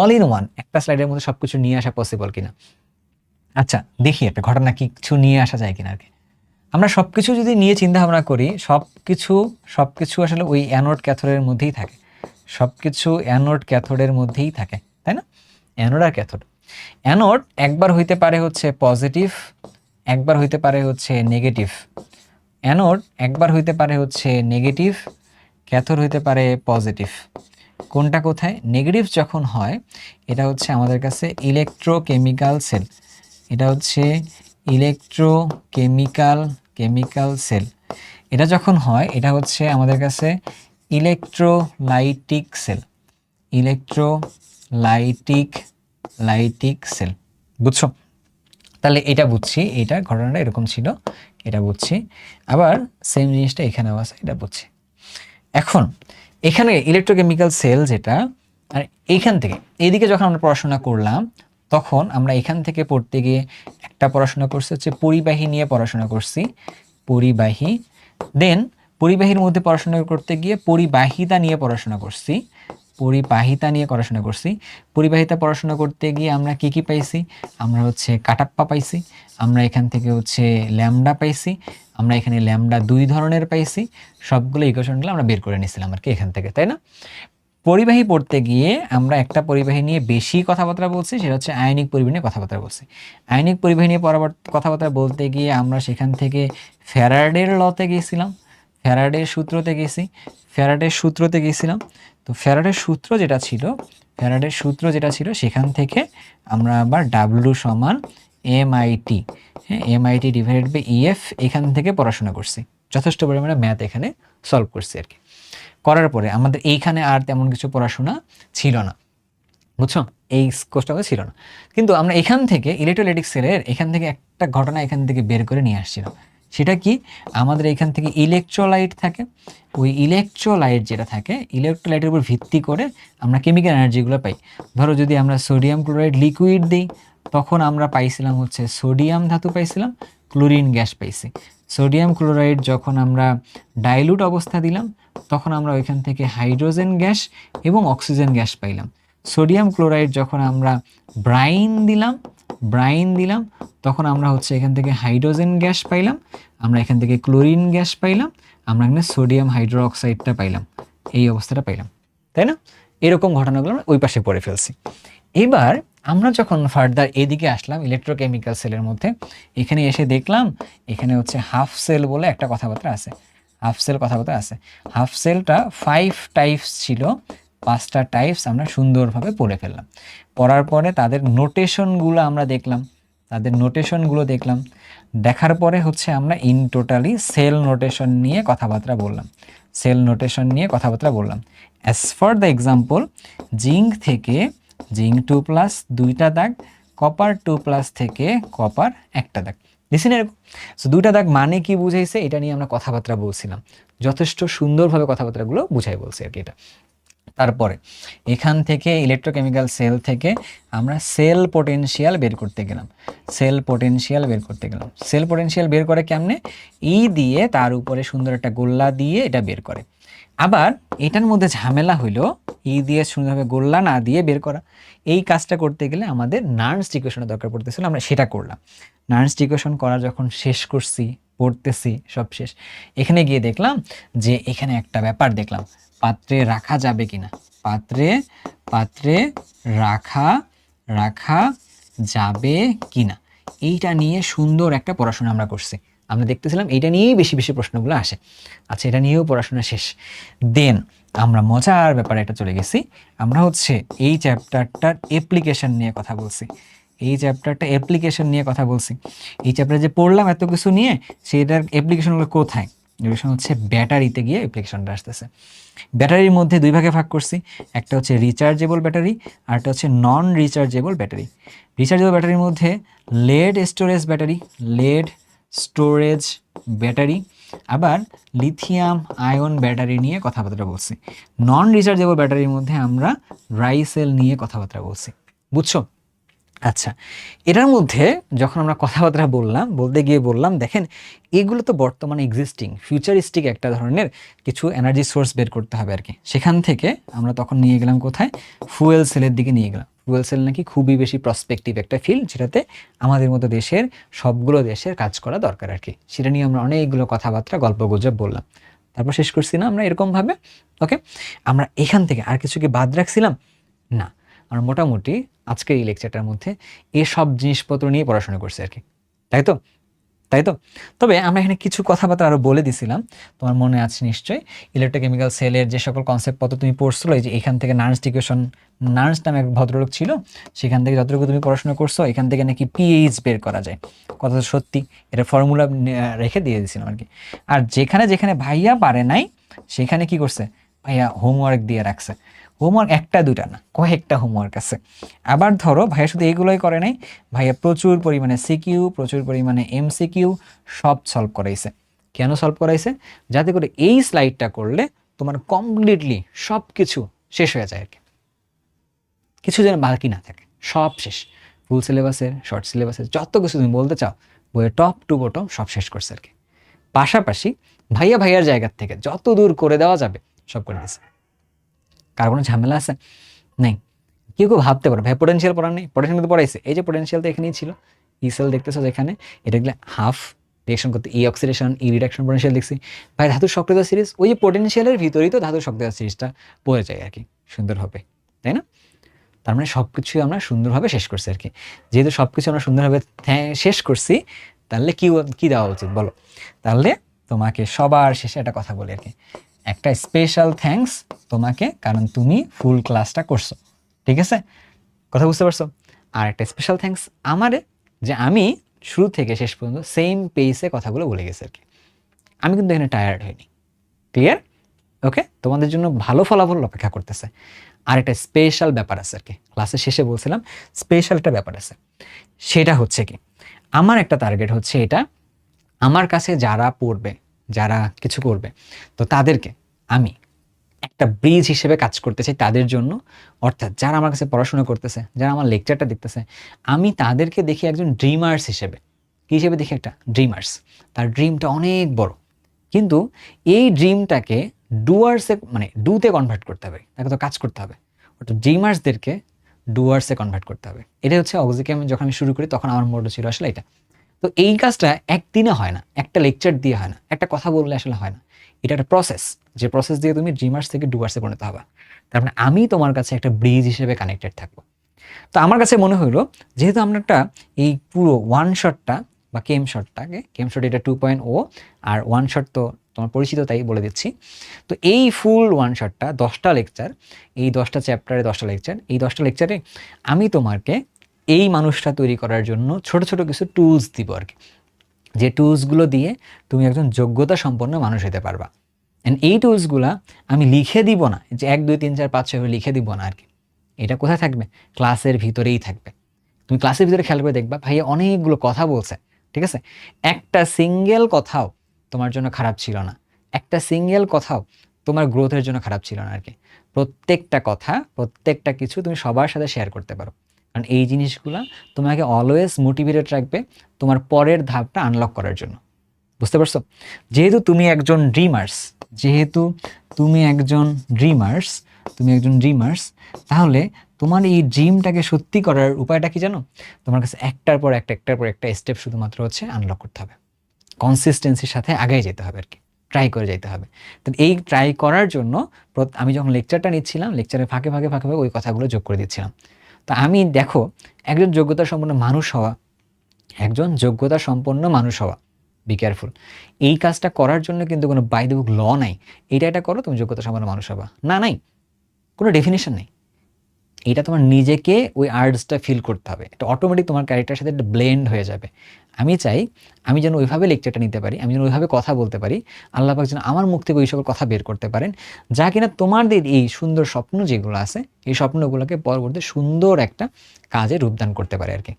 All in one, একটা স্লাইডের মধ্যে সবকিছু নিয়ে আসা পসিবল কিনা। আচ্ছা দেখি একটা ঘটনা কিছু নিয়ে আসা যায় কিনা আর কি। আমরা সবকিছু যদি নিয়ে চিন্তা ভাবনা করি, সবকিছু আসলে ওই অ্যানোড ক্যাথোডের মধ্যেই থাকে, সবকিছু অ্যানোড ক্যাথোডের মধ্যেই থাকে, তাই না? অ্যানোড আর ক্যাথোড। অ্যানোড একবার হইতে পারে হচ্ছে পজিটিভ, একবার হইতে পারে হচ্ছে নেগেটিভ। অ্যানোড একবার হইতে পারে হচ্ছে নেগেটিভ, ক্যাথোড হইতে পারে পজিটিভ। কোনটা কোথায়? নেগেটিভ যখন হয় এটা হচ্ছে আমাদের কাছে ইলেকট্রোকেমিক্যাল সেল, এটা হচ্ছে কেমিক্যাল সেল। এটা যখন হয় এটা হচ্ছে আমাদের কাছে ইলেকট্রোলাইটিক সেল, ইলেকট্রোলাইটিক সেল। বুঝছো? তাহলে এটা বুঝছি, এটা ঘটনাটা এরকম ছিল, এটা বুঝছি। আবার সেম জিনিসটা এখানেও আছে, এটা বুঝছি। এখন এখানে ইলেকট্রোকেমিক্যাল সেল যেটা, আর এইখান থেকে এইদিকে যখন আমরা পড়াশোনা করলাম তখন আমরা এখান থেকে পড়তে গিয়ে একটা পড়াশোনা করছি হচ্ছে পরিবাহী নিয়ে পড়াশোনা করছি, পরিবাহী। দেন পরিবাহীর মধ্যে পড়াশোনা করতে গিয়ে পরিবাহিতা নিয়ে পড়াশোনা করছি, পরিবাহিতা পড়াশোনা করতে গিয়ে আমরা কি পাইছি? আমরা হচ্ছে কাটাপ্পা পাইছি, আমরা এখান থেকে হচ্ছে ল্যামডা পাইছি, আমরা এখানে ল্যামডা 2 ধরনের পাইছি। সবগুলো ইকুয়েশনগুলো আমরা বের করে নিয়েছিলাম আর কি এখান থেকে, তাই না? পরিবাহী পড়তে গিয়ে আমরা একটা পরিবাহী নিয়ে বেশি কথাবার্তা বলছি, সেটা হচ্ছে আয়নিক পরিবাহী নিয়ে কথাবার্তা বলছি। আয়নিক পরিবাহী নিয়ে কথাবার্তা বলতে গিয়ে আমরা সেখান থেকে ফ্যারাডের লতে গিয়েছিলাম, ফ্যারাডের সূত্রতে গেছিলাম। তো ফ্যারাডের সূত্র যেটা ছিল সেখান থেকে আমরা আবার ডাব্লু সমান এমআইটি, হ্যাঁ, এমআইটি ডিভাইডেড বাই ইএফ এখান থেকে পড়াশোনা করছি। যথেষ্ট পরিমাণে ম্যাথ এখানে সলভ করছি আর কি। করার পরে আমাদের এইখানে আর তেমন কিছু পড়াশোনা ছিল না, বুঝছো? এই কোর্সটাও ছিল না। কিন্তু আমরা এখান থেকে ইলেকট্রোলাইটিক সেলের এখান থেকে একটা ঘটনা এখান থেকে বের করে নিয়ে আসছিলাম। সেটা কি? আমাদের এখান থেকে ইলেকট্রোলাইট থাকে, ওই ইলেকট্রোলাইট যেটা থাকে, ইলেকট্রোলাইটের উপর ভিত্তি করে আমরা কেমিক্যাল এনার্জিগুলো পাই। ধরো যদি আমরা সোডিয়াম ক্লোরাইড লিকুইড দিই তখন আমরা পাইছিলাম হচ্ছে সোডিয়াম ধাতু পাইছিলাম, ক্লোরিন গ্যাস পাইছি। সোডিয়াম ক্লোরাইড যখন আমরা ডাইলুট অবস্থা দিলাম তখন আমরা ওইখান থেকে হাইড্রোজেন গ্যাস এবং অক্সিজেন গ্যাস পাইলাম। সোডিয়াম ক্লোরাইড যখন আমরা ব্রাইন দিলাম তখন আমরা হচ্ছে এখান থেকে হাইড্রোজেন গ্যাস পাইলাম, আমরা এখান থেকে ক্লোরিন গ্যাস পাইলাম, আমরা এখানে সোডিয়াম হাইড্রোক্সাইডটা পাইলাম, এই অবস্থাটা পাইলাম, তাই না? এরকম ঘটনাগুলো আমরা ওই পাশে পড়ে ফেলছি। এবার আমরা যখন ফার্দার এদিকে আসলাম ইলেকট্রোকেমিক্যাল সেলের মধ্যে, এখানে এসে দেখলাম এখানে হচ্ছে হাফ সেল বলে একটা কথাবার্তা আছে, হাফ সেলটা 5 টাইপস ছিল, 5টা টাইপস আমরা সুন্দরভাবে পড়ে ফেললাম। পড়ার পরে তাদের নোটেশনগুলো আমরা দেখলাম, দেখার পরে হচ্ছে আমরা ইন টোটালি সেল নোটেশন নিয়ে কথাবার্তা বললাম। As for the example, zinc থেকে জিঙ্ক 2+ 2টা দাগ, কপার 2+ থেকে কপার 1টা দাগ। দেখছেন এরকম? সো 2টা দাগ মানে কি বুঝাইছে এটা নিয়ে আমরা কথাবার্তা বলছিলাম, যথেষ্ট সুন্দরভাবে কথাবার্তাগুলো বুঝাই বলছি আর কি এটা। তারপরে এখান থেকে ইলেকট্রোকেমিক্যাল সেল থেকে আমরা সেল পোটেনশিয়াল বের করতে গেলাম। সেল পোটেনশিয়াল বের করে কেমনে? ই দিয়ে তার উপরে সুন্দর একটা গোল্লা দিয়ে এটা বের করে। আবার এটার মধ্যে ঝামেলা হইলো ই দিয়ে সুন্দরভাবে গোল্লা না দিয়ে বের করা। এই কাজটা করতে গেলে আমাদের নার্নস ইকুয়েশনের দরকার পড়তেছিল, আমরা সেটা করলাম। নার্নস ইকুয়েশন করা যখন শেষ করছি, পড়তেছি সব শেষ, এখানে গিয়ে দেখলাম যে এখানে একটা ব্যাপার দেখলাম, পাত্রে রাখা যাবে কিনা, পাত্রে রাখা যাবে কিনা, এইটা নিয়ে সুন্দর একটা পড়াশোনা আমরা করছি। আমরা দেখতেছিলাম এইটা নিয়েই বেশি প্রশ্নগুলো আসে। আচ্ছা, এটা নিয়েও পড়াশোনা শেষ। দেন আমরা মজার ব্যাপারে একটা চলে গেছি, আমরা হচ্ছে এই চ্যাপ্টারটার অ্যাপ্লিকেশন নিয়ে কথা বলছি। এই চ্যাপ্টারে যে পড়লাম এত কিছু নিয়ে, সেটার অ্যাপ্লিকেশনগুলো কোথায়? অ্যাপ্লিকেশন হচ্ছে ব্যাটারিতে গিয়ে অ্যাপ্লিকেশনটা আসতেছে। ব্যাটারির মধ্যে 2 ভাগে ভাগ করছি, একটা হচ্ছে রিচার্জেবল ব্যাটারি আর একটা হচ্ছে নন রিচার্জেবল ব্যাটারি। রিচার্জেবল ব্যাটারির মধ্যে লেড স্টোরেজ ব্যাটারি, আবার লিথিয়াম আয়ন ব্যাটারি নিয়ে কথাবার্তা বলছি। নন রিচার্জেবল ব্যাটারির মধ্যে আমরা রাইসেল নিয়ে কথাবার্তা বলছি, বুঝছো? আচ্ছা, এটার মধ্যে যখন আমরা কথাবার্তা বলতে গিয়ে বললাম দেখেন এগুলো তো বর্তমানে এক্সিস্টিং ফিউচারিস্টিক একটা ধরনের কিছু এনার্জি সোর্স বের করতে হবে আর কি। সেখান থেকে আমরা তখন নিয়ে গেলাম কোথায়, ফুয়েল সেলের দিকে নিয়ে গেলাম। ফুয়েল সেল নাকি খুবই বেশি প্রসপেক্টিভ একটা ফিল্ড, যেটাতে আমাদের মতো দেশের সবগুলো দেশের কাজ করা দরকার আর কি। সেটা নিয়ে আমরা অনেকগুলো কথাবার্তা গল্পগুজব বললাম, তারপর শেষ করছি না আমরা এরকমভাবে। ওকে, আমরা এখান থেকে আর কিছু কি বাদ রাখছিলাম না, আমরা মোটামুটি আজকের এই লেকচারটার মধ্যে এসব জিনিসপত্র নিয়ে পড়াশোনা করছি আর কি, তাই তো? তাই তো? তবে আমরা এখানে কিছু কথাবার্তা আরও বলে দিছিলাম, তোমার মনে আছে নিশ্চয়ই। ইলেকট্রোকেমিক্যাল সেলের যে সকল কনসেপ্টপত্র তুমি পড়ছো, এই যে এখান থেকে নার্স ইকুয়েশন, নার্স নামে এক ভদ্রলোক ছিল, সেখান থেকে যতটুকু তুমি পড়াশোনা করছো, এখান থেকে নাকি পিএইচ বের করা যায়। কথা তো সত্যি, এটা ফর্মুলা রেখে দিয়ে দিয়েছিলাম আর কি। আর যেখানে যেখানে ভাইয়া পারে নাই সেখানে কি করছে, ভাইয়া হোমওয়ার্ক দিয়ে রাখছে। হোমওয়ার্ক একটা দুটা না, কয়েকটা হোমওয়ার্ক আছে। আবার ধরো ভাইয়া শুধু এইগুলোই করে নাই, ভাইয়া প্রচুর পরিমাণে সিকিউ, প্রচুর পরিমাণে এমসিকিউ সব সলভ করাইছে। কেন সলভ করাইছে? যাতে করে এই স্লাইডটা করলে তোমার কমপ্লিটলি সব কিছু শেষ হয়ে যায় আর কি, কিছু যেন বাকি না থাকে, সব শেষ। ফুল সিলেবাসের, শর্ট সিলেবাসের যত কিছু তুমি বলতে চাও বইয়ের টপ টু বটম সব শেষ করছে আর কি। পাশাপাশি ভাইয়ার জায়গার থেকে যত দূর করে দেওয়া যাবে সব করে দিয়েছে। কার কোনো ঝামেলা আছে? নেই। কেউ কেউ ভাবতে পারো ভাই পোটেনশিয়াল পড়ার নেই, পোটেনশিয়াল কিন্তু পড়াইছে। এই যে পোটেনশিয়াল তো এখানেই ছিল, ই সেল দেখতেছো যেখানে, এটা গেলে হাফ রিয়েকশন করতে ই অক্সিডেশন, ই রিডাকশন পোটেনশিয়াল দেখছি। ভাই ধাতুর সক্রিয়তা সিরিজ, ওই যে পোটেনশিয়ালের ভিতরেই তো ধাতুর সক্রিয়তা সিরিজটা পড়ে যায় আর কি, সুন্দর হবে, তাই না? তার মানে সব কিছুই আমরা সুন্দরভাবে শেষ করছি আর কি। যেহেতু সব কিছু আমরা সুন্দরভাবে শেষ করছি, তাহলে কি দেওয়া উচিত বলো? তাহলে তোমাকে সবার শেষে একটা কথা বলি আর কি, একটা স্পেশাল থ্যাঙ্কস তোমাকে, কারণ তুমি ফুল ক্লাসটা করছো, ঠিক আছে? কথা বুঝতে পারছো? আর একটা স্পেশাল থ্যাঙ্কস আমারে, যে আমি শুরু থেকে শেষ পর্যন্ত সেম পেসে কথাগুলো বলে গেছি আর কি। আমি কিন্তু এখানে টায়ার্ড হইনি। ক্লিয়ার? ওকে, তোমাদের জন্য ভালো ফলাফল অপেক্ষা করতেছে। আর একটা স্পেশাল ব্যাপার আছে আর কি, ক্লাসের শেষে বলছিলাম স্পেশাল একটা ব্যাপার আছে। সেটা হচ্ছে কি, আমার একটা টার্গেট হচ্ছে এটা, আমার কাছে যারা পড়বে, যারা কিছু করবে, তো তাদেরকে আমি একটা ব্রিজ হিসেবে কাজ করতে চাই তাদের জন্য। অর্থাৎ যারা আমার কাছে পড়াশোনা করতেছে, যারা আমার লেকচারটা দেখতেছে, আমি তাদেরকে দেখি একজন ড্রিমার্স হিসেবে। কী হিসেবে দেখি? একটা ড্রিমার্স। তার ড্রিমটা অনেক বড়, কিন্তু এই ড্রিমটাকে ডুয়ার্সে, মানে ডুতে কনভার্ট করতে হবে, তাকে তো কাজ করতে হবে। অর্থাৎ ড্রিমার্সদেরকে ডুয়ার্সে কনভার্ট করতে হবে। এটাই হচ্ছে অক্সিকে যখন আমি শুরু করি তখন আমার মোটো ছিল আসলে এটা। তো এই কাজটা একদিনে হয় না, একটা লেকচার দিয়ে হয় না, একটা কথা বললে আসলে হয় না। এটা একটা প্রসেস, যে প্রসেস দিয়ে তুমি ড্রিমার্স থেকে ডুয়ার্সে পরিণত হবে। তার মানে আমি তোমার কাছে একটা ব্রিজ হিসেবে কানেক্টেড থাকবো। তো আমার কাছে মনে হলো, যেহেতু আমরা একটা এই পুরো ওয়ান শটটা বা কেম শটটাকে, কেম শট এটা 2.0, আর ওয়ান শট তো তোমার পরিচিত, তাই বলে দিচ্ছি। তো এই ফুল ওয়ান শটটা 10টা লেকচার, এই 10টা চ্যাপ্টারে 10টা লেকচার, এই 10টা লেকচারে আমি তোমাকে এই মানুষটা তৈরি করার জন্য ছোট ছোট কিছু টুলস দিব আর কি, যে টুলসগুলো দিয়ে তুমি একজন যোগ্যতা সম্পন্ন মানুষ হতে পারবা। অ্যান্ড এই টুলসগুলা আমি লিখে দিব না, যে 1 2 3 4 5 6 লিখে দিব না আর কি। এটা কোথায় থাকবে? ক্লাসের ভিতরেই থাকবে। তুমি ক্লাসের ভিতরে খেয়াল করে দেখবা ভাইয়া অনেকগুলো কথা বলছে, ঠিক আছে? একটা সিঙ্গেল কথাও তোমার জন্য খারাপ ছিল না, একটা সিঙ্গেল কথাও তোমার গ্রোথের জন্য খারাপ ছিল না আর কি। প্রত্যেকটা কথা, প্রত্যেকটা কিছু তুমি সবার সাথে শেয়ার করতে পারো, কারণ এই জিনিসগুলো তোমাকে অলওয়েজ মোটিভেটেড রাখবে তোমার পরের ধাপটা আনলক করার জন্য। বুঝতে পারছো? যেহেতু তুমি একজন ড্রিমার্স, যেহেতু তুমি একজন ড্রিমার্স, তুমি একজন ড্রিমার্স, তাহলে তোমার এই ড্রিমটাকে সত্যি করার উপায়টা কি জানো? তোমার কাছে একটার পর একটা স্টেপ শুধুমাত্র হচ্ছে আনলক করতে হবে, কনসিস্টেন্সির সাথে আগায় যেতে হবে আর কি, ট্রাই করে যেতে হবে। তো এই ট্রাই করার জন্য আমি যখন লেকচারটা নিচ্ছিলাম, লেকচারের ফাঁকে ফাঁকে ওই কথাগুলো যোগ করে দিচ্ছিলাম। তো আমি দেখো, একজন যোগ্যতা সম্পন্ন মানুষ হওয়া, একজন যোগ্যতা সম্পন্ন মানুষ হওয়া, বি কেয়ারফুল, এই কাজটা করার জন্য কিন্তু কোনো বাই দ্য বুক ল নাই, এটা করো তুমি যোগ্যতা সম্পন্ন মানুষ হবা, না, নাই, কোনো ডেফিনেশন নেই। এটা তোমার নিজেকে ওই আর্টসটা ফিল করতে হবে, এটা অটোমেটিক তোমার ক্যারেক্টারের সাথে একটা ব্লেন্ড হয়ে যাবে। আমি চাই আমি যেন ওইভাবে লেকচারটা নিতে পারি, আমি যেন ওইভাবে কথা বলতে পারি, আল্লাহ পাক যেন আমার মুখ থেকে ওই সকল কথা বের করতে পারেন, যা কিনা তোমাদের এই সুন্দর স্বপ্ন যেগুলো আছে, এই স্বপ্নগুলোকে পরবর্তী সুন্দর একটা কাজে রূপদান করতে পারে আর কি।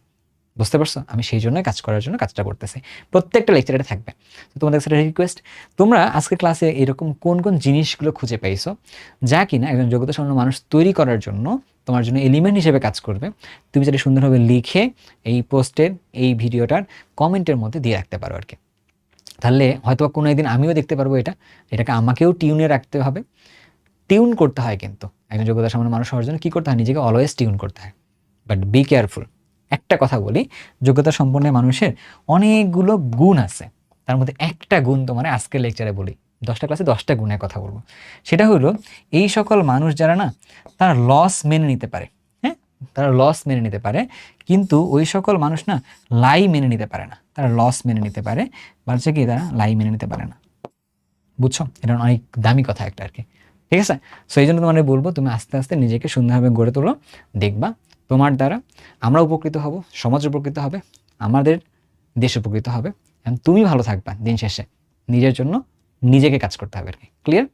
বুঝতে পারছো? আমি সেই জন্যই কাজ করার জন্য কাজটা করতেছি। প্রত্যেকটা লেকচারে এটা থাকবে। তো তোমাদের কাছে রিকোয়েস্ট, তোমরা আজকে ক্লাসে এরকম কোন কোন জিনিসগুলো খুঁজে পাইছো যা কিনা একজন যোগ্যতা সম্পন্ন মানুষ তৈরি করার জন্য তোমার জন্য এলিমেন্ট হিসেবে কাজ করবে, তুমি যেটা সুন্দরভাবে লিখে এই পোস্টের এই ভিডিওটার কমেন্টের মধ্যে দিয়ে রাখতে পারো আর কি। তাহলে হয়তো কোনো একদিন আমিও দেখতে পারবো এটাকে আমাকেও টিউনে রাখতে হবে। টিউন করতে হয়, কিন্তু একজন যোগ্যতা সম্পন্ন মানুষ হওয়ার জন্য কী করতে হয়, নিজেকে অলওয়েজ টিউন করতে হয়। But be careful. একটা কথা বলি, যোগ্যতা সম্পন্ন মানুষের অনেকগুলো গুণ আছে, তার মধ্যে একটা গুণ তোমার আজকের লেকচারে বলি, 10টা ক্লাসে 10টা গুণের কথা বলবো। সেটা হলো এই সকল মানুষ যারা না, তারা লস মেনে নিতে পারে। হ্যাঁ, তারা লস মেনে নিতে পারে, কিন্তু ওই সকল মানুষ না লাই মেনে নিতে পারে না। তারা লস মেনে নিতে পারে, বলছে কি তারা লাই মেনে নিতে পারে না। বুঝছো? এটা অনেক দামি কথা একটা আর কি। ঠিক আছে? সো এই জন্য তোমার বলবো, তুমি আস্তে আস্তে নিজেকে সুন্দরভাবে গড়ে তোলো। দেখবা তোমার দ্বারা আমরা উপকৃত হব, সমাজ উপকৃত হবে, আমাদের দেশ উপকৃত হবে। তুমি ভালো থাকবা। দিন শেষে নিজের জন্য নিজেকে কাজ করতে হবে আর কি। ক্লিয়ার?